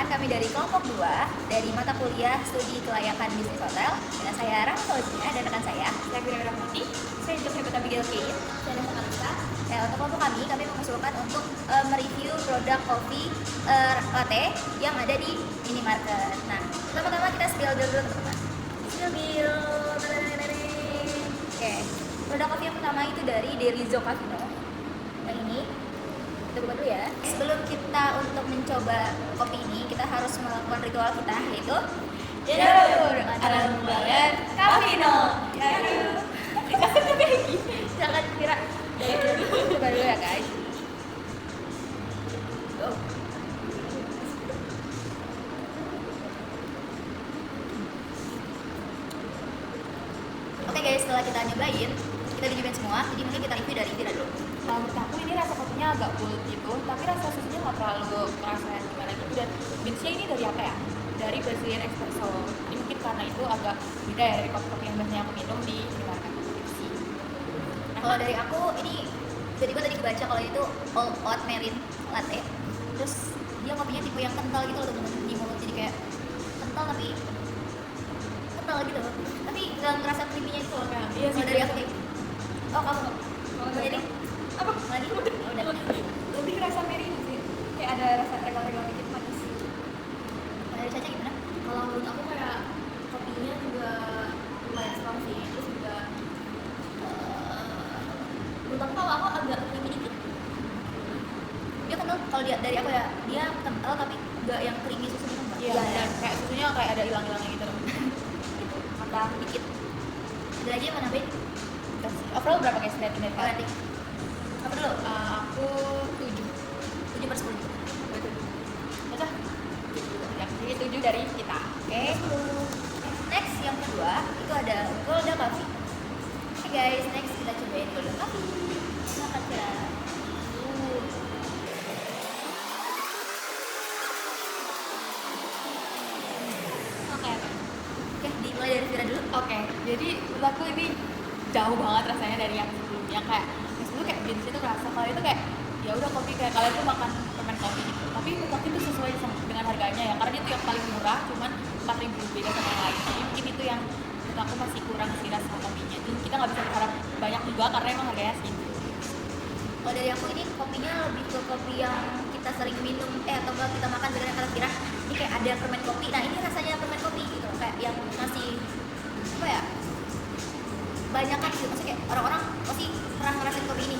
Perkenalkan, kami dari kelompok 2 dari mata kuliah Studi Kelayakan Bisnis Hotel. Dan saya Rama Fauzia dan rekan saya Saya Rahmati, saya juga Hebat Abigail Kein. saya Nesa Kalista. Untuk kelompok kami mengusulkan untuk mereview produk kopi latte yang ada di minimarket. Nah, pertama-tama kita spill dulu teman-teman. Spill bill. Oke, produk kopi yang pertama itu dari Derizo Cafino. Yang ini kita buka dulu ya. Sebelum kita untuk mencoba kopi ini, kita harus melakukan ritual kita, yaitu Jadul adalah membayar Cafino. Jangan kira dari coba dulu ya guys. Go. Oke guys, setelah kita nyobain, kita dicobain semua, jadi mungkin kita review dari Vira dulu. Kalau menurut aku ini rasa kopinya agak bulat gitu, tapi rasa susunya nggak terlalu kerasa gimana gitu. Dan beansnya ini dari apa ya? Dari Brazilian Espresso. Ini mungkin karena itu agak beda ya dari kopi-kopi yang biasanya aku minum di minimarket. Kalau dari aku ini tiba-tiba tadi kebaca kalau itu all oat marine latte. Terus dia kopinya tipe yang kental gitu loh teman-teman, di mulut, jadi kayak kental tapi kental gitu loh. Tapi nggak ngerasa creamy-nya gitu loh. Iya sih, Kalau dari iya. aku kayak gitu. Oh kamu? Jadi Apa? lagi? Udah. Lebih rasa mirin sih. Kayak ada rasa regal-regal dikit manis. Kalau dari Caca gimana? Kalau menurut aku kayak kopinya juga lumayan strong sih. Terus juga menurut aku kalau aku agak creamy dikit. Dia kental kalau dari aku ya, dia kental tapi nggak yang creamy susu gitu nggak? Iya, dan kayak susunya kayak ada hilang-hilangnya gitu. Mata dikit. Ada lagi yang mau nambahin? Terus overall berapa guys rating dari kalian? Berarti apa dulu? Aku 7. 7/10. Betul. Baca? Ya, jadi 7 dari kita. Oke. Next yang kedua itu ada Golda Coffee. Oke guys, next kita cobain Golda Coffee. Silakan ya. Oke. Oke, dimulai dari Vira dulu. Oke, jadi menurut aku ini jauh banget rasanya dari yang sebelumnya. Kayak yang sebelum kayak beans itu kerasa, kalau itu kayak ya udah kopi kayak kalian tuh makan permen kopi gitu. Tapi menurut aku itu sesuai dengan harganya ya, karena itu yang paling murah, cuman 4.000 beda sama yang lain. Jadi mungkin itu yang menurut aku masih kurang sih rasa kopinya. Jadi kita nggak bisa berharap banyak juga karena emang harganya segitu. Kalau dari aku ini kopinya lebih ke kopi yang kita sering minum atau enggak kita makan dengan kata Vira. Ini kayak ada permen kopi. Nah, ini rasanya permen kopi gitu. Kayak yang masih apa ya? Banyak kan gitu. Maksudnya kayak orang-orang pasti pernah ngerasain kopi ini.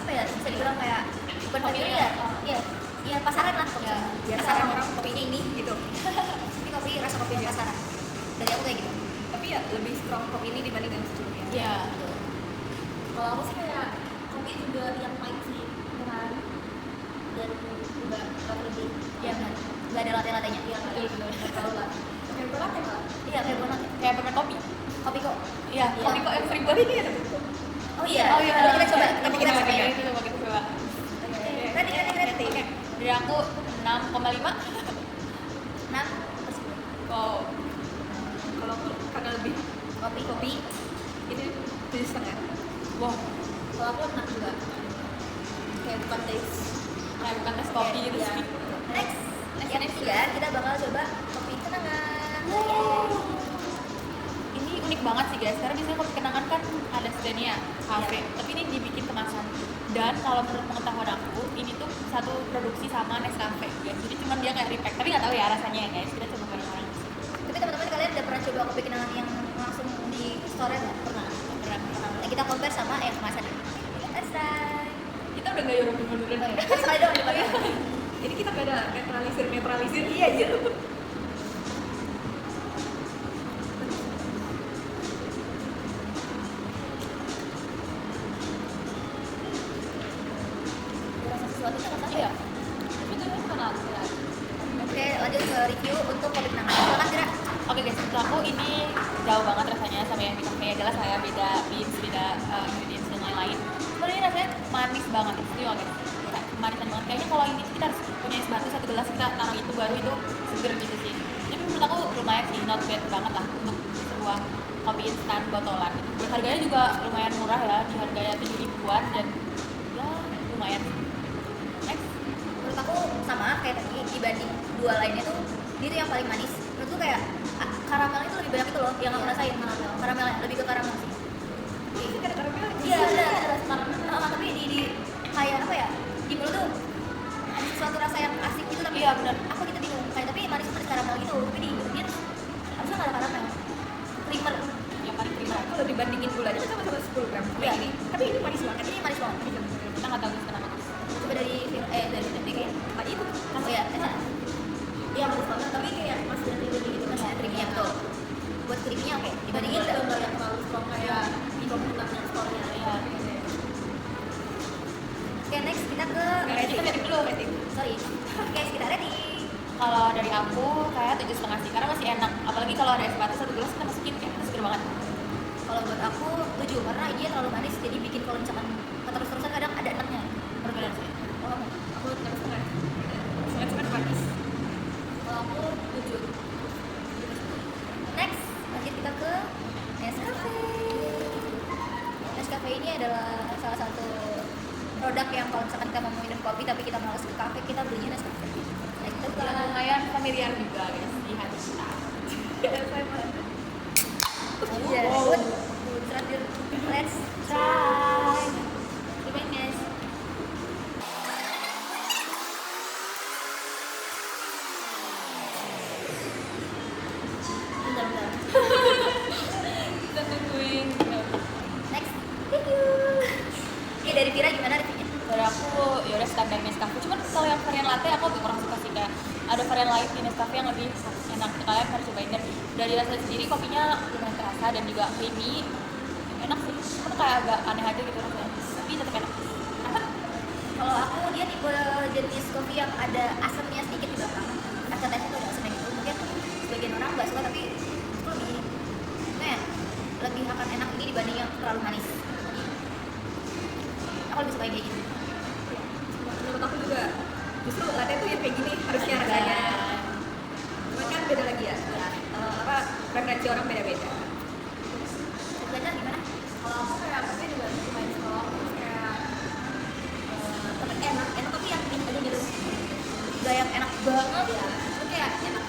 Apa ya? Bisa dibilang kayak bukan kopi Kopi ya? Iya. Iya, pasaran lah kopi. Ya, Biasa pasaran. orang kopinya ini gitu. Ini kopi rasa kopi yang pasaran. Dari aku kayak gitu. Tapi ya lebih strong kopi ini dibanding yang sebelumnya. Iya. Kalau aku sih kayak kopi juga yang pahit sih, kan? Dan nggak lebih. Iya benar. Enggak ada latte-lattenya. Iya betul. Nggak terlalu lah. Kayak berat ya mbak? Iya, kayak bonat. Kayak permen kopi. Kopi kok. Iya, Iya. kopi kok yang sering banget ini ada. Oh iya. Oh iya. Kita coba. Kita Kita coba. coba. Kita coba. Rating. Dari aku 6,5. 6. Wow. Kalau aku karena lebih Kopi. ini 7,5. Wow. Kalau aku 6 juga. Kayak bukan taste. Kayak bukan tes kopi gitu Iya. sih. Next. Yang ketiga kita bakal coba kopi kenangan. Ini unik banget sih guys, karena biasanya kopi kenangan kan ada sedania kafe, tapi ini dibikin kemasan. Dan kalau menurut pengetahuan aku, ini tuh satu produksi sama Nescafe guys. Jadi cuma dia kayak repack, tapi nggak tahu ya rasanya ya guys. Kita coba bareng-bareng. Tapi teman-teman kalian udah pernah coba kopi kenangan yang langsung di store nggak? Pernah. Nah, kita compare sama yang kemasan ini. Let's try. Kita udah nggak Europe beneran ya. Sekali dong depannya. Ini kita beda netralisir. Iya aja. Rasa sesuatu kan rasanya. Iya. Itu kenal. Oke, lanjut ke review untuk kopi kenangan. Silakan Tira. Oke guys, menurut aku ini jauh banget rasanya sama yang di kafe. Jelas saya beda beans, beda ingredients dan lain-lain. Cuman ini rasanya manis banget, itu oke. Manisan banget. Kayaknya kalau ini kita harus punya es batu 1 gelas, kita taruh itu baru itu seger gitu sih. Tapi menurut aku lumayan sih, not bad banget lah untuk sebuah kopi instan botolan. Harganya juga lumayan murah ya, di harganya 7 ribuan dan ya lumayan. Next. Menurut aku sama kayak tadi, dibanding dua lainnya tuh dia tuh yang paling manis. Menurut gue kayak karamelnya tuh lebih banyak itu loh yang aku rasain. Karamelnya lebih ke karamel sih. Itu kan ada karamel. Iya ada rasa karamel. Tapi di kayak apa ya? Di mulut tuh ada sesuatu rasa yang asik gitu tapi Iya, benar. aku gitu bingung. Kayak tapi manis karamel gitu. Tapi di dia harusnya nggak ada karamel. Creamer. Yang paling prima. Kalau dibandingin gulanya kan sama 10 gram. Iya. Ini. Tapi ini manis banget. Ini manis banget. Kita nggak tahu kenapa. Coba dari dari DKI. Ah, itu. Oh ya, Iya manis banget. Tapi kayak masih ada creamy gitu. masih ada creamy-nya betul. Buat creamy-nya oke. Dibandingin Dibandingin nggak yang terlalu strong kayak di komunitasnya store-nya. Iya. Oke, next kita ke Kita dari dulu rating. sorry. Guys, kita rating. Kalau dari aku kayak 7,5 sih, karena masih enak. Apalagi kalau ada es batu satu gelas kita masukin kayak itu seger banget. Kalau buat aku 7 karena dia terlalu manis jadi bikin kalau misalkan terus-terusan kadang ada enaknya. Benar sih. Oh, kamu? Aku 6,5. Sangat manis. Kalau aku 7. Next, lanjut kita ke Nescafe. Nescafe ini adalah salah satu produk yang kalau misalkan kita mau minum kopi tapi kita malas ke kafe, kita belinya Nescafe. Nah, kita Yang buka. lumayan familiar juga guys di hati kita. Iya, good. Terakhir, let's try. Gimana guys? Bentar. Kita tungguin. Next, thank you. Oke, dari Vira gimana reviewnya? Dari aku ya udah standar Nescafe. Cuman kalau yang varian latte aku lebih kurang suka sih, kayak ada varian lain di Nescafe yang lebih enak. Kalian harus cobain, dan dari rasa sendiri kopinya lumayan terasa dan juga creamy. Enak sih. Cuman kayak agak aneh aja gitu rasanya. Tapi tetap enak. Kalau aku dia tipe jenis kopi yang ada asamnya sedikit di belakang. Aftertaste itu ada asamnya gitu. Mungkin sebagian orang nggak suka tapi itu lebih lebih akan enak ini dibanding yang terlalu manis. Aku lebih suka yang kayak gitu. Menurut aku juga justru latte tuh ya kayak gini harusnya rasanya. Cuman kan beda lagi ya. Apa preferensi orang beda-beda. Belajar gimana? Kalau aku kayak kopi juga lumayan strong, terus kayak tapi enak tapi yang ini aja gitu. Gak yang enak banget Ya, itu kayak enak.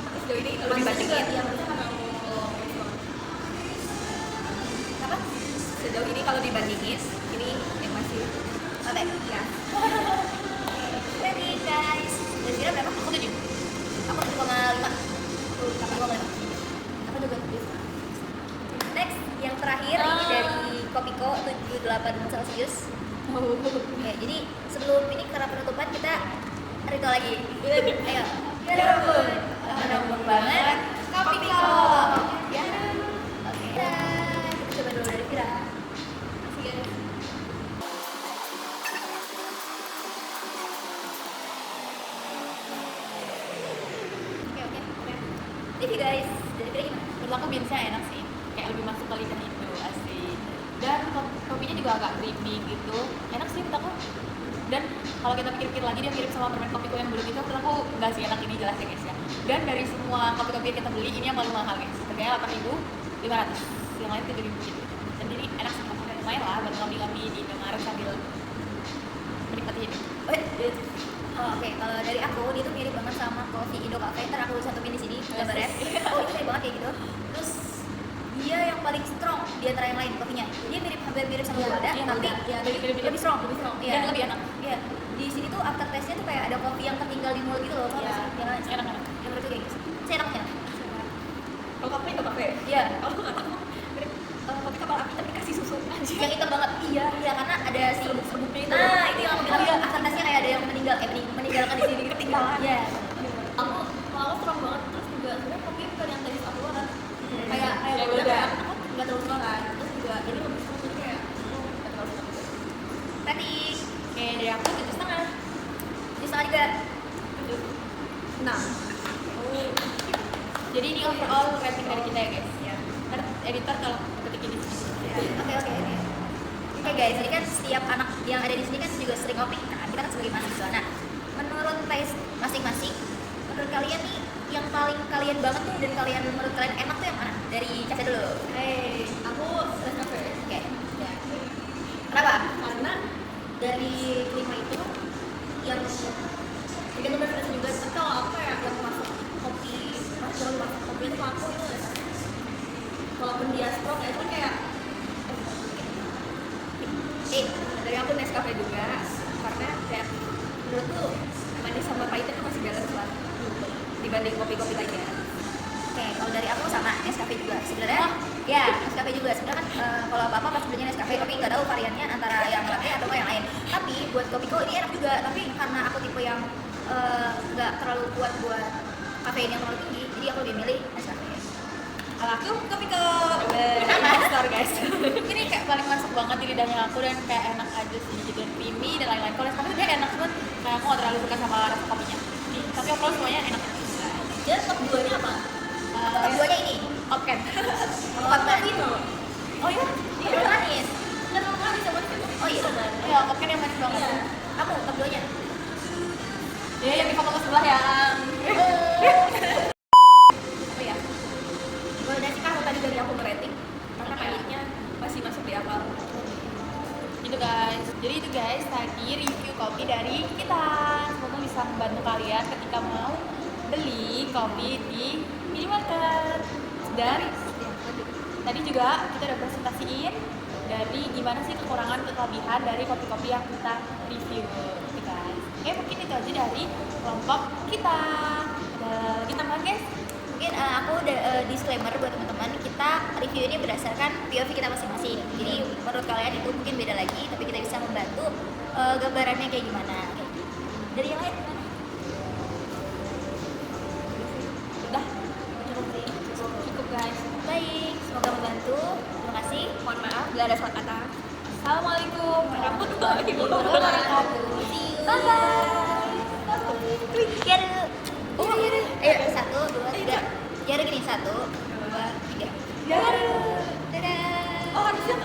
Tapi sejauh ini kalau Manisnya dibandingin juga, yang manisnya karena aku apa? sejauh ini kalau dibandingin ini yang masih Oke. ya. Ready guys. Dan Vira berapa? Aku 7. Aku 7,5. Tuh, 8,5. Aku juga 7. Next, yang terakhir ini dari Kopiko 78 Celcius. Oke, jadi sebelum ini karena penutupan kita ritual lagi. Ayo. Yarabun. Menambung banget. Kopiko. Ya. Oke. Kita coba dulu dari Vira. Makasih guys. Oke. Thank you guys. Dari Vira gimana? Menurut aku biasanya enak sih, kayak lebih masuk ke lidah itu asik. Dan kopinya juga agak creamy gitu, enak sih menurut aku. Dan kalau kita pikir-pikir lagi dia mirip sama permen kopiku yang belum itu, menurut aku nggak sih enak ini jelas ya guys ya. Dan dari semua kopi-kopi yang kita beli ini yang paling mahal guys, harganya 8.500, yang lain 7.000 gitu. Dan ini enak sih, lumayan lah buat ngambil-ngambil di Indomaret sambil menikmati hidup. Oh, oke, kalau dari aku dia tuh mirip banget sama kopi Indo Cafe. Ntar aku cantumin di sini gambarnya. Oh, ini mirip banget kayak gitu. Terus dia yang paling strong di antara yang lain kopinya. Dia hampir mirip sama Golda, Iya, tapi Golda. ya, Lebih lebih strong. Iya. Dan lebih enak. Iya. Di sini tuh after taste-nya tuh kayak ada kopi yang tertinggal di mulut gitu loh. Iya. Yang Enak-enak. Yang menurut gue kayak gitu. Saya enaknya. Kalau kopi itu kafe. Iya. Kalau aku nggak tahu. Kopi kapal api tapi kasih susu anjir. Yang hitam banget. Iya, karena ada si Serbuk-serbuknya itu. Nah, itu yang aku bilang. Iya, after taste-nya kayak ada yang meninggalkan di sini ketinggalan. Iya. Aku kalau aku strong banget terus juga sebenarnya kopi bukan yang tadi aku kan kayak Ya, udah udah. kayak aku nggak terlalu suka kan terus juga ini lebih strong jadi kayak aku nggak terlalu suka juga. Tadi Oke, dari aku 7,5. di sana juga. Nah, Jadi ini overall rating dari kita ya guys. ya. Ntar editor kalau ketikin di sini. Oke. Oke guys, jadi kan setiap anak yang ada di sini kan juga sering ngopi. Nah, kita kan sebagai mahasiswa. Nah, menurut taste masing-masing, menurut kalian nih yang paling kalian banget tuh dan kalian menurut kalian enak tuh yang mana? Dari Caca dulu. Aku Nescafe. Oke. Ya. Kenapa? Karena dari kelima itu yang tergantung preferensi juga tapi kalau aku menurut aku itu walaupun dia strong ya itu kayak dari aku Nescafe juga karena kayak menurutku manis sama pahitnya tuh masih balance lah dibanding kopi-kopi lainnya. Oke, kalau dari aku sama Nescafe juga sebenarnya. Ya, Nescafe juga sebenarnya kan kalau apa-apa pas belinya Nescafe, tapi nggak tahu variannya antara yang latte atau yang lain. Tapi buat kopiko ini enak juga, tapi karena aku tipe yang nggak terlalu kuat buat kafein yang terlalu tinggi, jadi aku lebih milih Nescafe. Kalau aku kopiko Monster guys. Ini kayak paling masuk banget di lidahnya aku dan kayak enak aja sih gitu, dan creamy dan lain-lain. Kalau Nescafe dia enak banget, kayak aku nggak terlalu suka sama rasa kopinya. Tapi overall semuanya enak. Jadi top 2 nya apa? Top duanya ini, Oke. Hot Blend. Oh iya? Ini manis. Nggak terlalu manis sama sekali. Oh iya. Ya, oke yang manis banget. Iya. Aku top duanya. Ya, yang di foto sebelah yang Oh ya. Rekomendasi kan tadi dari aku ngerating karena pahitnya masih masuk di akal. itu guys. Jadi itu guys tadi review kopi dari kita. Semoga bisa membantu kalian ketika mau beli kopi di minimarket. Dan tadi juga kita udah presentasiin dari gimana sih kekurangan kelebihan dari kopi-kopi yang kita review gitu guys. Oke, mungkin itu aja dari kelompok kita. Kita makan guys. Mungkin aku udah disclaimer buat teman-teman, kita review ini berdasarkan POV kita masing-masing. Jadi menurut kalian itu mungkin beda lagi, tapi kita bisa membantu gambarannya kayak gimana. Dari yang lain gimana? Udah Cukup sih. cukup guys. Baik, semoga membantu. Terima kasih. Mohon maaf bila ada salah kata. Assalamualaikum warahmatullahi Warahmatullahi wabarakatuh. See you. Bye bye. Get it. Ayo, 1, 2, 3. Jadi gini, 1, 2, 3. Dadah. Dadah. Oh harusnya